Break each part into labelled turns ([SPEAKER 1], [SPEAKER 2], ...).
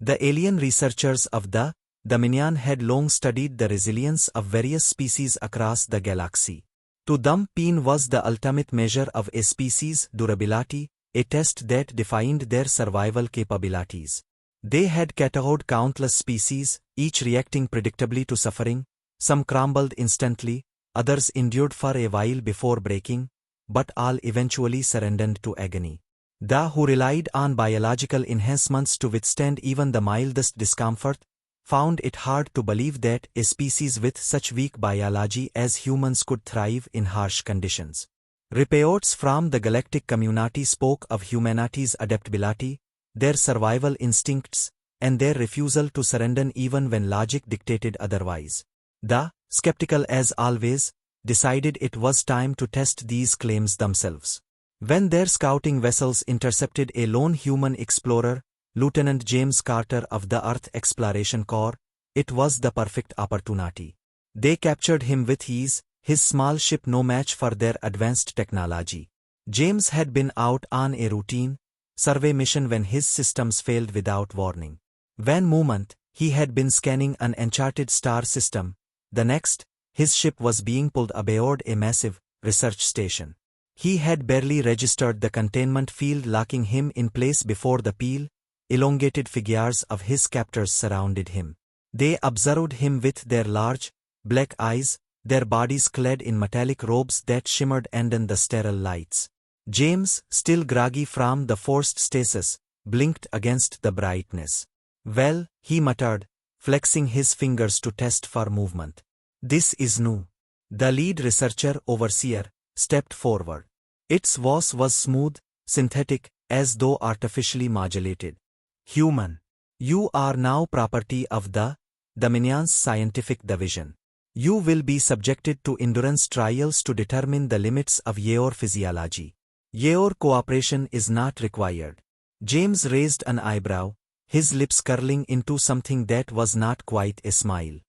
[SPEAKER 1] The alien researchers of the Dominion had long studied the resilience of various species across the galaxy. To them, pain was the ultimate measure of a species' durability, a test that defined their survival capabilities. They had cataloged countless species, each reacting predictably to suffering. Some crumbled instantly, others endured for a while before breaking, but all eventually surrendered to agony. They who relied on biological enhancements to withstand even the mildest discomfort found it hard to believe that a species with such weak biology as humans could thrive in harsh conditions. Reports from the galactic community spoke of humanity's adaptability, their survival instincts, and their refusal to surrender even when logic dictated otherwise. The, skeptical as always, decided it was time to test these claims themselves. When their scouting vessels intercepted a lone human explorer, Lieutenant James Carter of the Earth Exploration Corps, it was the perfect opportunity. They captured him with ease, his small ship no match for their advanced technology. James had been out on a routine survey mission when his systems failed without warning. One moment, he had been scanning an uncharted star system. The next, his ship was being pulled aboard a massive research station. He had barely registered the containment field locking him in place before the pale, elongated figures of his captors surrounded him. They observed him with their large, black eyes, their bodies clad in metallic robes that shimmered under the sterile lights. James, still groggy from the forced stasis, blinked against the brightness. "Well," he muttered, flexing his fingers to test for movement. "This is new." The lead researcher overseer stepped forward. Its voice was smooth, synthetic, as though artificially modulated. "Human. You are now property of the Dominion's scientific division. You will be subjected to endurance trials to determine the limits of your physiology. Your cooperation is not required." James raised an eyebrow, his lips curling into something that was not quite a smile.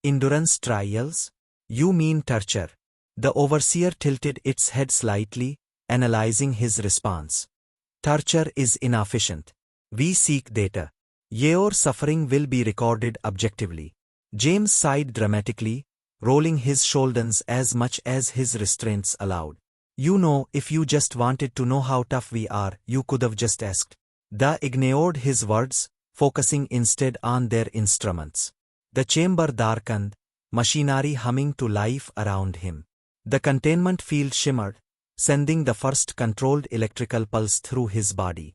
[SPEAKER 1] "Endurance trials? You mean torture?" The overseer tilted its head slightly, analyzing his response. "Torture is inefficient. We seek data. Your suffering will be recorded objectively." James sighed dramatically, rolling his shoulders as much as his restraints allowed. "You know, if you just wanted to know how tough we are, you could have just asked." They ignored his words, focusing instead on their instruments. The chamber darkened, machinery humming to life around him. The containment field shimmered, sending the first controlled electrical pulse through his body.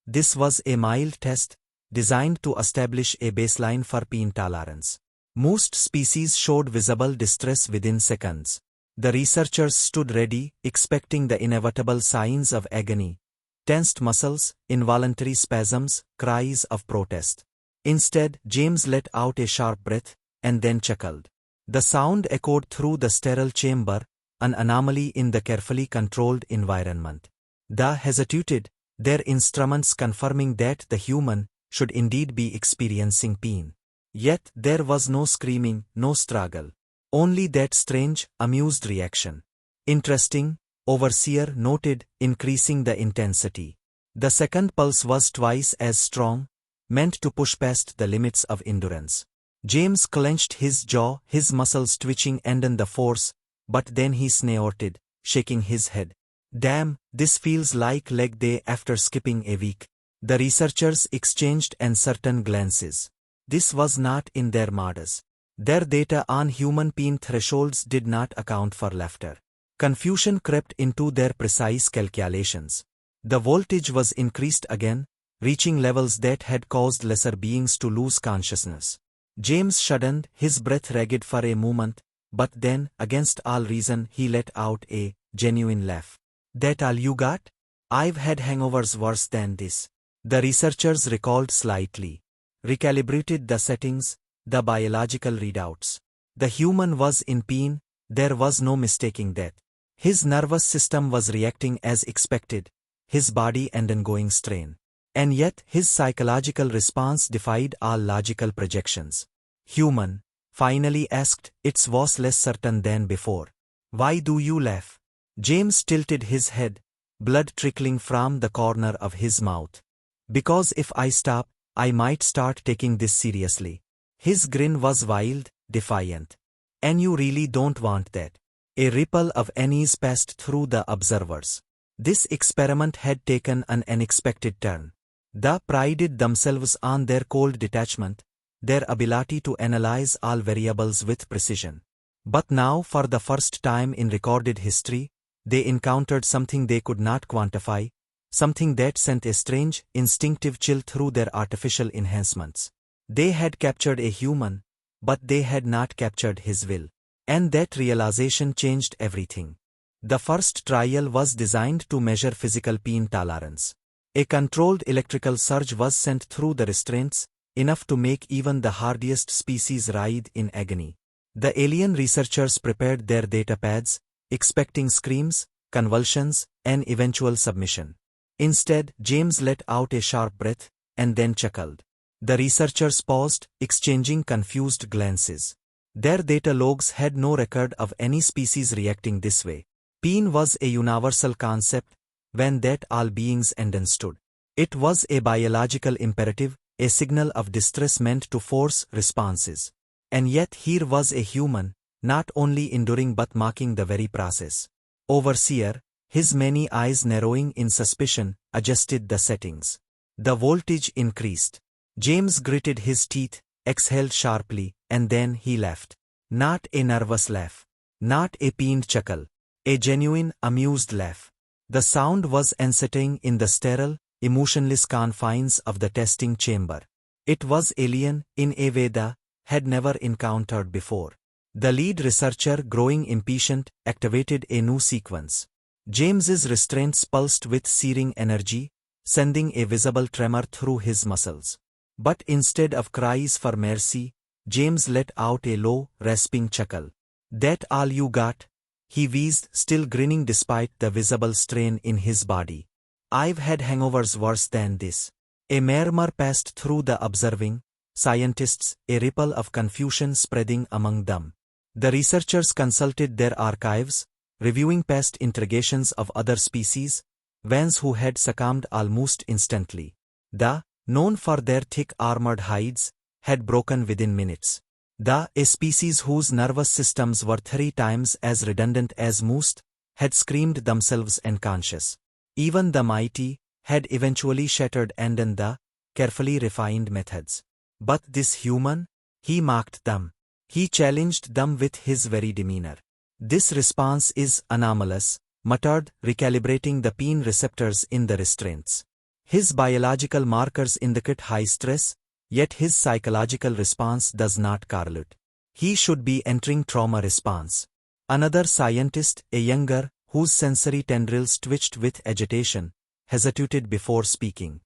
[SPEAKER 1] This was a mild test, designed to establish a baseline for pain tolerance. Most species showed visible distress within seconds. The researchers stood ready, expecting the inevitable signs of agony. Tensed muscles, involuntary spasms, cries of protest. Instead, James let out a sharp breath, and then chuckled. The sound echoed through the sterile chamber, an anomaly in the carefully controlled environment. They hesitated, their instruments confirming that the human should indeed be experiencing pain. Yet there was no screaming, no struggle. Only that strange, amused reaction. "Interesting," overseer noted, increasing the intensity. The second pulse was twice as strong, meant to push past the limits of endurance. James clenched his jaw, his muscles twitching under the force, but then he snorted, shaking his head. "Damn, this feels like leg day after skipping a week." The researchers exchanged uncertain glances. This was not in their models. Their data on human pain thresholds did not account for laughter. Confusion crept into their precise calculations. The voltage was increased again, reaching levels that had caused lesser beings to lose consciousness. James shuddered, his breath ragged for a moment, but then, against all reason, he let out a genuine laugh. "That all you got? I've had hangovers worse than this." The researchers recalled slightly, recalibrated the settings, the biological readouts. The human was in pain, there was no mistaking that. His nervous system was reacting as expected, his body undergoing strain. And yet his psychological response defied all logical projections. "Human," finally asked, its voice less certain than before. "Why do you laugh?" James tilted his head, blood trickling from the corner of his mouth. "Because if I stop, I might start taking this seriously. His grin was wild, defiant. And you really don't want that. A ripple of unease passed through the observers. This experiment had taken an unexpected turn. They prided themselves on their cold detachment, their ability to analyze all variables with precision. But now, for the first time in recorded history, they encountered something they could not quantify, something that sent a strange, instinctive chill through their artificial enhancements. They had captured a human, but they had not captured his will. And that realization changed everything. The first trial was designed to measure physical pain tolerance. A controlled electrical surge was sent through the restraints, enough to make even the hardiest species writhe in agony. The alien researchers prepared their data pads, expecting screams, convulsions, and eventual submission. Instead, James let out a sharp breath, and then chuckled. The researchers paused, exchanging confused glances. Their data logs had no record of any species reacting this way. Pain was a universal concept, when that all beings understood. It was a biological imperative, a signal of distress meant to force responses. And yet here was a human, not only enduring but mocking the very process. Overseer, his many eyes narrowing in suspicion, adjusted the settings. The voltage increased. James gritted his teeth, exhaled sharply, and then he laughed. Not a nervous laugh. Not a pained chuckle. A genuine, amused laugh. The sound was unsettling in the sterile, emotionless confines of the testing chamber. It was alien, in a way they had never encountered before. The lead researcher, growing impatient, activated a new sequence. James's restraints pulsed with searing energy, sending a visible tremor through his muscles. But instead of cries for mercy, James let out a low, rasping chuckle. That all you got? He wheezed, still grinning despite the visible strain in his body. I've had hangovers worse than this. A murmur passed through the observing scientists, a ripple of confusion spreading among them. The researchers consulted their archives, reviewing past interrogations of other species, ones who had succumbed almost instantly. They, known for their thick armored hides, had broken within minutes. They, a species whose nervous systems were 3 times as redundant as most, had screamed themselves unconscious. Even the mighty had eventually shattered under the carefully refined methods. But this human? He mocked them. He challenged them with his very demeanor. This response is anomalous, muttered, recalibrating the pain receptors in the restraints. His biological markers indicate high stress, yet his psychological response does not correlate. He should be entering trauma response. Another scientist, a younger, whose sensory tendrils twitched with agitation, hesitated before speaking.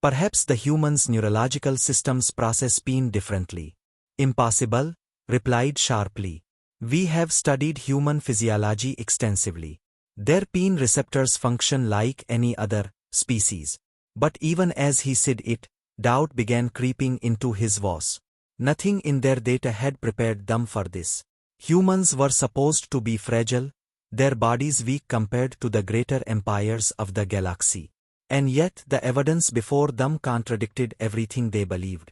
[SPEAKER 1] Perhaps the human's neurological systems process pain differently. Impossible, replied sharply. We have studied human physiology extensively. Their pain receptors function like any other species. But even as he said it, doubt began creeping into his voice. Nothing in their data had prepared them for this. Humans were supposed to be fragile, their bodies weak compared to the greater empires of the galaxy. And yet the evidence before them contradicted everything they believed.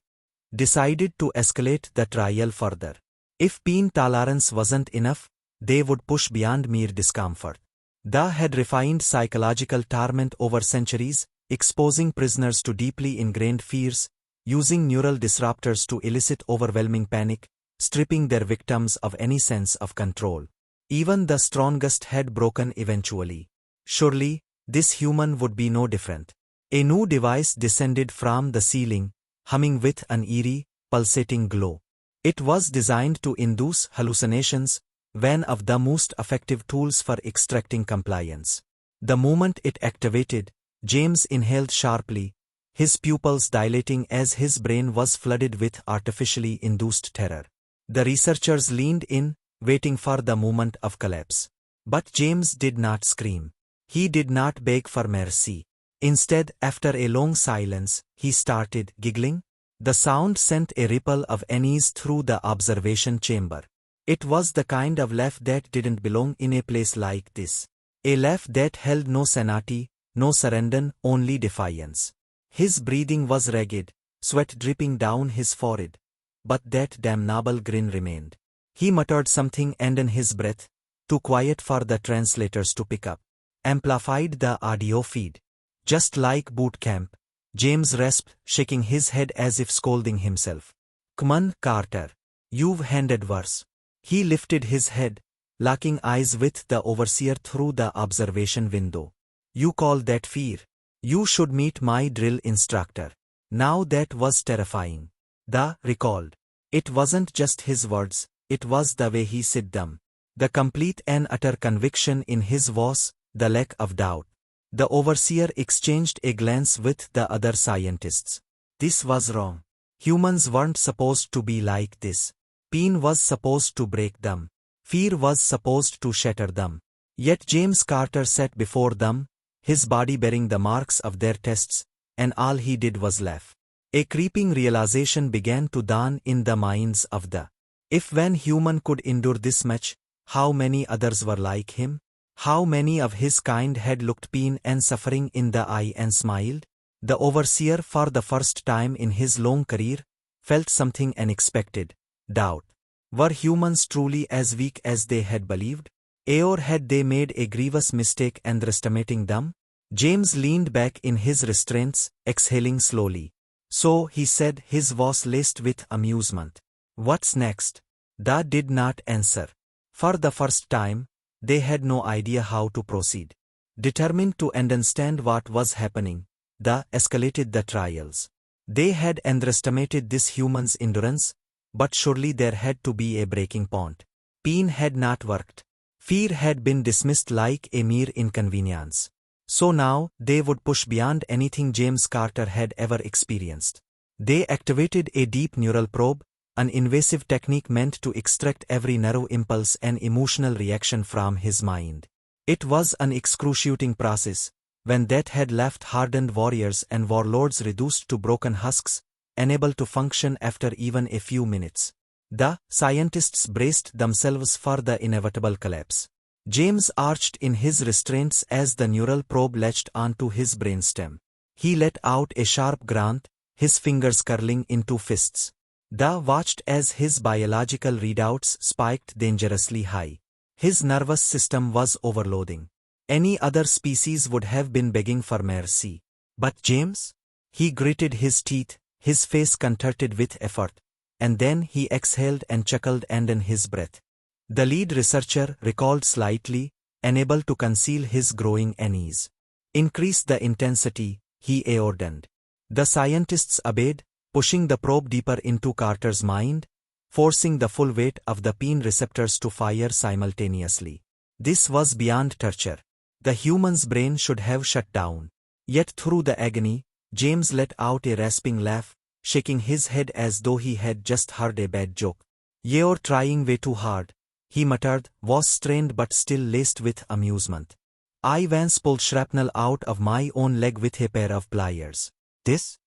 [SPEAKER 1] Decided to escalate the trial further. If pain tolerance wasn't enough, they would push beyond mere discomfort. They had refined psychological torment over centuries, exposing prisoners to deeply ingrained fears, using neural disruptors to elicit overwhelming panic, stripping their victims of any sense of control. Even the strongest had broken eventually. Surely, this human would be no different. A new device descended from the ceiling, humming with an eerie, pulsating glow. It was designed to induce hallucinations, one of the most effective tools for extracting compliance. The moment it activated, James inhaled sharply, his pupils dilating as his brain was flooded with artificially induced terror. The researchers leaned in, waiting for the moment of collapse. But James did not scream. He did not beg for mercy. Instead, after a long silence, he started giggling. The sound sent a ripple of unease through the observation chamber. It was the kind of laugh that didn't belong in a place like this. A laugh that held no sanity, no surrender, only defiance. His breathing was ragged, sweat dripping down his forehead. But that damnable grin remained. He muttered something and in his breath, too quiet for the translators to pick up, amplified the audio feed. Just like boot camp, James rasped, shaking his head as if scolding himself. Come on, Carter. You've handed worse. He lifted his head, locking eyes with the overseer through the observation window. You call that fear? You should meet my drill instructor. Now that was terrifying. The recalled. It wasn't just his words, it was the way he said them. The complete and utter conviction in his voice, the lack of doubt. The overseer exchanged a glance with the other scientists. This was wrong. Humans weren't supposed to be like this. Pain was supposed to break them. Fear was supposed to shatter them. Yet James Carter sat before them, his body bearing the marks of their tests, and all he did was laugh. A creeping realization began to dawn in the minds of the. If one human could endure this much, how many others were like him? How many of his kind had looked pain and suffering in the eye and smiled? The overseer, for the first time in his long career, felt something unexpected. Doubt. Were humans truly as weak as they had believed? Or had they made a grievous mistake underestimating them? James leaned back in his restraints, exhaling slowly. So, he said, his voice laced with amusement. What's next? Da did not answer. For the first time, they had no idea how to proceed. Determined to understand what was happening, Da escalated the trials. They had underestimated this human's endurance, but surely there had to be a breaking point. Pain had not worked. Fear had been dismissed like a mere inconvenience. So now, they would push beyond anything James Carter had ever experienced. They activated a deep neural probe, an invasive technique meant to extract every nerve impulse and emotional reaction from his mind. It was an excruciating process, when death had left hardened warriors and warlords reduced to broken husks, unable to function after even a few minutes. The scientists braced themselves for the inevitable collapse. James arched in his restraints as the neural probe latched onto his brainstem. He let out a sharp grunt, his fingers curling into fists. Da watched as his biological readouts spiked dangerously high. His nervous system was overloading. Any other species would have been begging for mercy. But James? He gritted his teeth, his face contorted with effort, and then he exhaled and chuckled under his breath. The lead researcher recalled slightly, unable to conceal his growing unease. Increase the intensity, he ordered. The scientists obeyed, pushing the probe deeper into Carter's mind, forcing the full weight of the pain receptors to fire simultaneously. This was beyond torture. The human's brain should have shut down. Yet through the agony, James let out a rasping laugh, shaking his head as though he had just heard a bad joke. You're trying way too hard, he muttered, voice strained but still laced with amusement. I once pulled shrapnel out of my own leg with a pair of pliers. This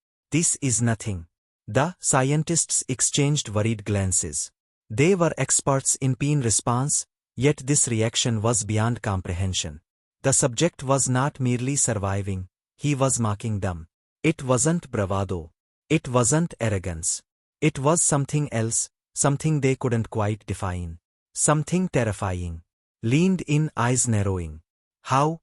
[SPEAKER 1] is nothing. The scientists exchanged worried glances. They were experts in pain response, yet this reaction was beyond comprehension. The subject was not merely surviving, he was mocking them. It wasn't bravado. It wasn't arrogance. It was something else, something they couldn't quite define. Something terrifying. Leaned in, eyes narrowing. How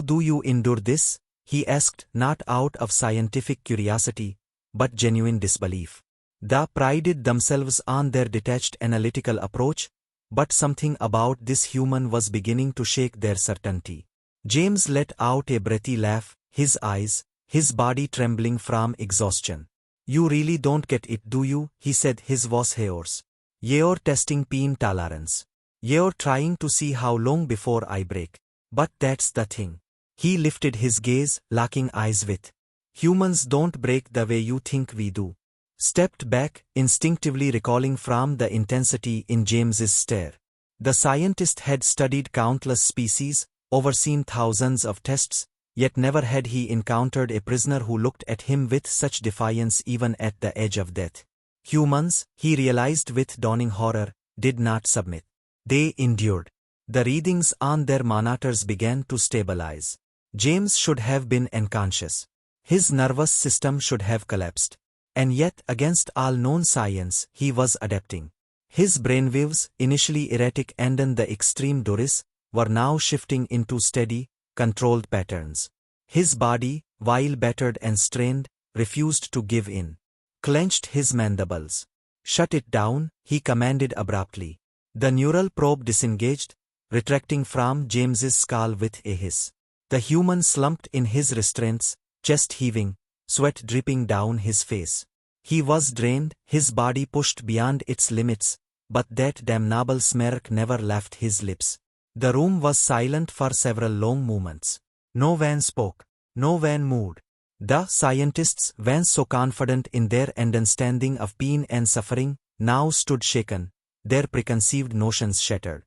[SPEAKER 1] do you endure this? He asked, not out of scientific curiosity, but genuine disbelief. They prided themselves on their detached analytical approach, but something about this human was beginning to shake their certainty. James let out a breathy laugh, his eyes, his body trembling from exhaustion. You really don't get it, do you? He said, his voice hoarse. You're testing pain tolerance. You're trying to see how long before I break. But that's the thing. He lifted his gaze, locking eyes with. Humans don't break the way you think we do. Stepped back, instinctively recalling from the intensity in James's stare. The scientist had studied countless species, overseen thousands of tests, yet never had he encountered a prisoner who looked at him with such defiance even at the edge of death. Humans, he realized with dawning horror, did not submit. They endured. The readings on their monitors began to stabilize. James should have been unconscious. His nervous system should have collapsed. And yet, against all known science, he was adapting. His brainwaves, initially erratic and in the extreme duris, were now shifting into steady, controlled patterns. His body, while battered and strained, refused to give in. Clenched his mandibles. "Shut it down," he commanded abruptly. The neural probe disengaged, retracting from James's skull with a hiss. The human slumped in his restraints, chest heaving, sweat dripping down his face. He was drained, his body pushed beyond its limits, but that damnable smirk never left his lips. The room was silent for several long moments. No one spoke. No one moved. The scientists, once so confident in their understanding of pain and suffering, now stood shaken, their preconceived notions shattered.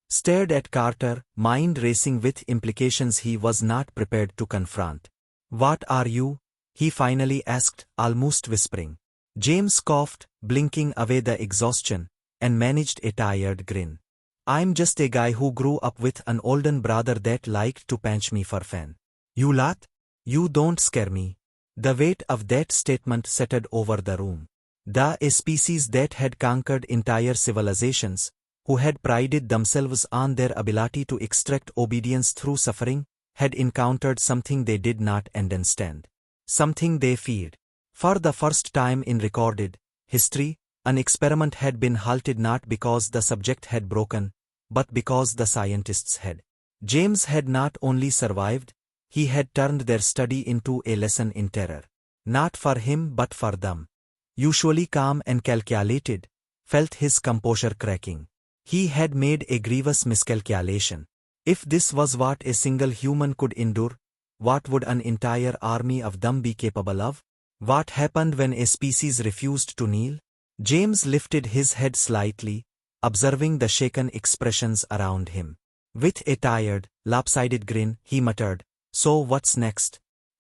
[SPEAKER 1] Stared at Carter, mind racing with implications he was not prepared to confront. "What are you?" he finally asked, almost whispering. James coughed, blinking away the exhaustion, and managed a tired grin. "I'm just a guy who grew up with an older brother that liked to pinch me for fun." "You lot? You don't scare me." The weight of that statement settled over the room. A species that had conquered entire civilizations, who had prided themselves on their ability to extract obedience through suffering, had encountered something they did not understand. Something they feared. For the first time in recorded history, an experiment had been halted not because the subject had broken, but because the scientists had. James had not only survived, he had turned their study into a lesson in terror. Not for him but for them. Usually calm and calculated, felt his composure cracking. He had made a grievous miscalculation. If this was what a single human could endure, what would an entire army of them be capable of? What happened when a species refused to kneel? James lifted his head slightly, observing the shaken expressions around him. With a tired, lopsided grin, he muttered, "So what's next?"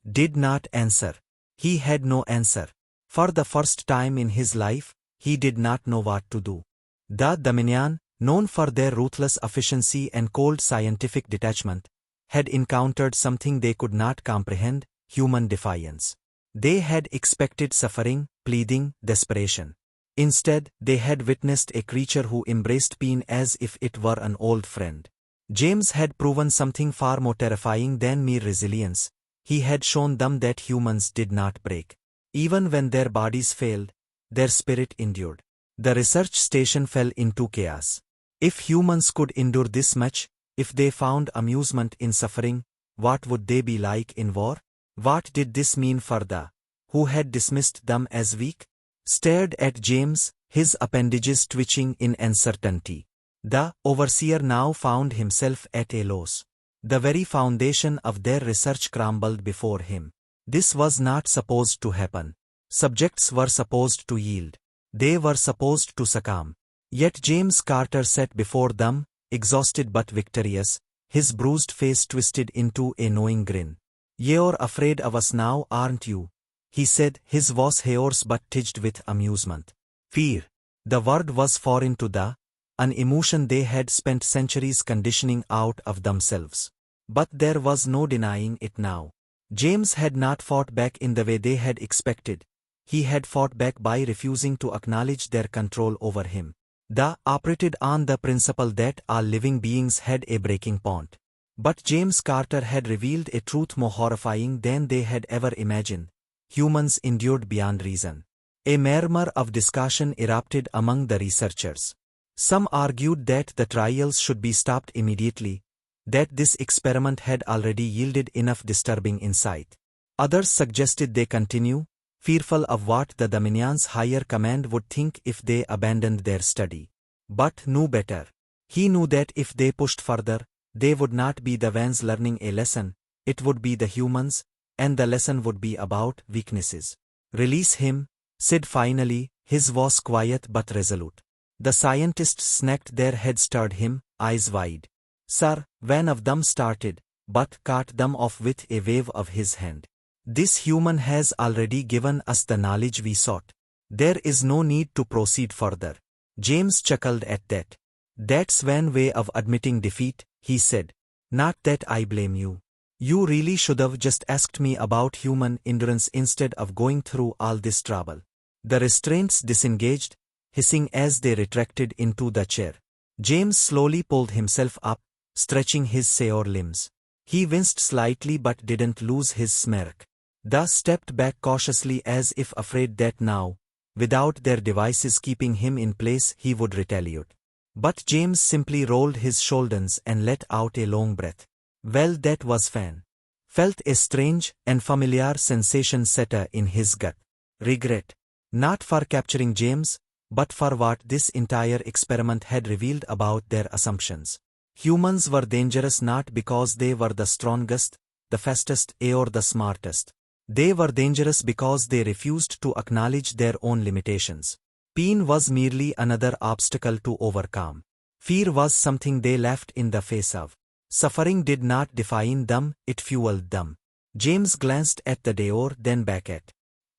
[SPEAKER 1] Did not answer. He had no answer. For the first time in his life, he did not know what to do. The Dominion, known for their ruthless efficiency and cold scientific detachment, had encountered something they could not comprehend: human defiance. They had expected suffering, pleading, desperation. Instead, they had witnessed a creature who embraced pain as if it were an old friend. James had proven something far more terrifying than mere resilience. He had shown them that humans did not break. Even when their bodies failed, their spirit endured. The research station fell into chaos. If humans could endure this much, if they found amusement in suffering, what would they be like in war? What did this mean for the who had dismissed them as weak? Stared at James, his appendages twitching in uncertainty. The overseer now found himself at a loss. The very foundation of their research crumbled before him. This was not supposed to happen. Subjects were supposed to yield. They were supposed to succumb. Yet James Carter sat before them, exhausted but victorious, his bruised face twisted into a knowing grin. "You're afraid of us now, aren't you?" he said, his voice hoarse but tinged with amusement. Fear. The word was foreign to an emotion they had spent centuries conditioning out of themselves. But there was no denying it now. James had not fought back in the way they had expected. He had fought back by refusing to acknowledge their control over him. They operated on the principle that all living beings had a breaking point. But James Carter had revealed a truth more horrifying than they had ever imagined. Humans endured beyond reason. A murmur of discussion erupted among the researchers. Some argued that the trials should be stopped immediately, that this experiment had already yielded enough disturbing insight. Others suggested they continue, fearful of what the Dominion's higher command would think if they abandoned their study. But knew better. He knew that if they pushed further, they would not be the ones learning a lesson, it would be the humans, and the lesson would be about weaknesses. "Release him," said finally, his voice quiet but resolute. The scientists snapped their heads toward him, eyes wide. "Sir," one of them started, but cut them off with a wave of his hand. "This human has already given us the knowledge we sought. There is no need to proceed further." James chuckled at that. "That's one way of admitting defeat," he said. "Not that I blame you. You really should have just asked me about human endurance instead of going through all this trouble." The restraints disengaged, hissing as they retracted into the chair. James slowly pulled himself up, stretching his sore limbs. He winced slightly but didn't lose his smirk. The stepped back cautiously as if afraid that now, without their devices keeping him in place, he would retaliate. But James simply rolled his shoulders and let out a long breath. Well, that was fun. Felt a strange and familiar sensation settle in his gut. Regret. Not for capturing James, but for what this entire experiment had revealed about their assumptions. Humans were dangerous not because they were the strongest, the fastest, or the smartest. They were dangerous because they refused to acknowledge their own limitations. Pain was merely another obstacle to overcome. Fear was something they left in the face of. Suffering did not define them, it fueled them. James glanced at the door, then back at.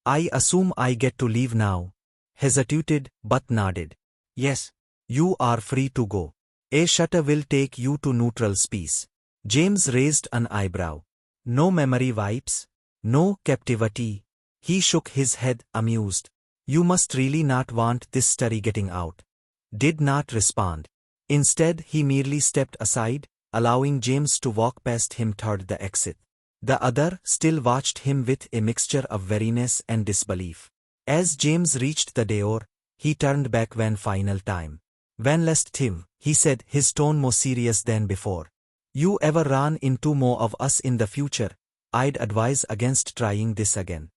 [SPEAKER 1] I assume I get to leave now. Hesitated, but nodded. Yes. You are free to go. A shutter will take you to neutral space. James raised an eyebrow. No memory wipes? No captivity? He shook his head, amused. You must really not want this story getting out. Did not respond. Instead, he merely stepped aside, allowing James to walk past him toward the exit. The other still watched him with a mixture of weariness and disbelief. As James reached the door, he turned back one final time. One last thing, he said, his tone more serious than before. You ever run into more of us in the future, I'd advise against trying this again.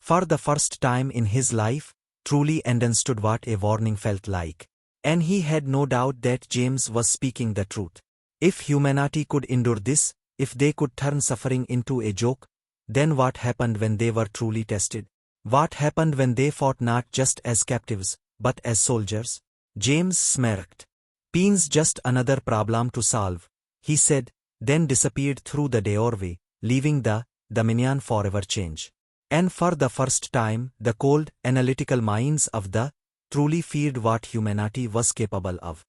[SPEAKER 1] For the first time in his life, truly understood what a warning felt like. And he had no doubt that James was speaking the truth. If humanity could endure this, if they could turn suffering into a joke, then what happened when they were truly tested? What happened when they fought not just as captives, but as soldiers? James smirked. Pain's just another problem to solve, he said, then disappeared through the doorway, leaving the Dominion forever change. And for the first time, the cold, analytical minds of the truly feared what humanity was capable of.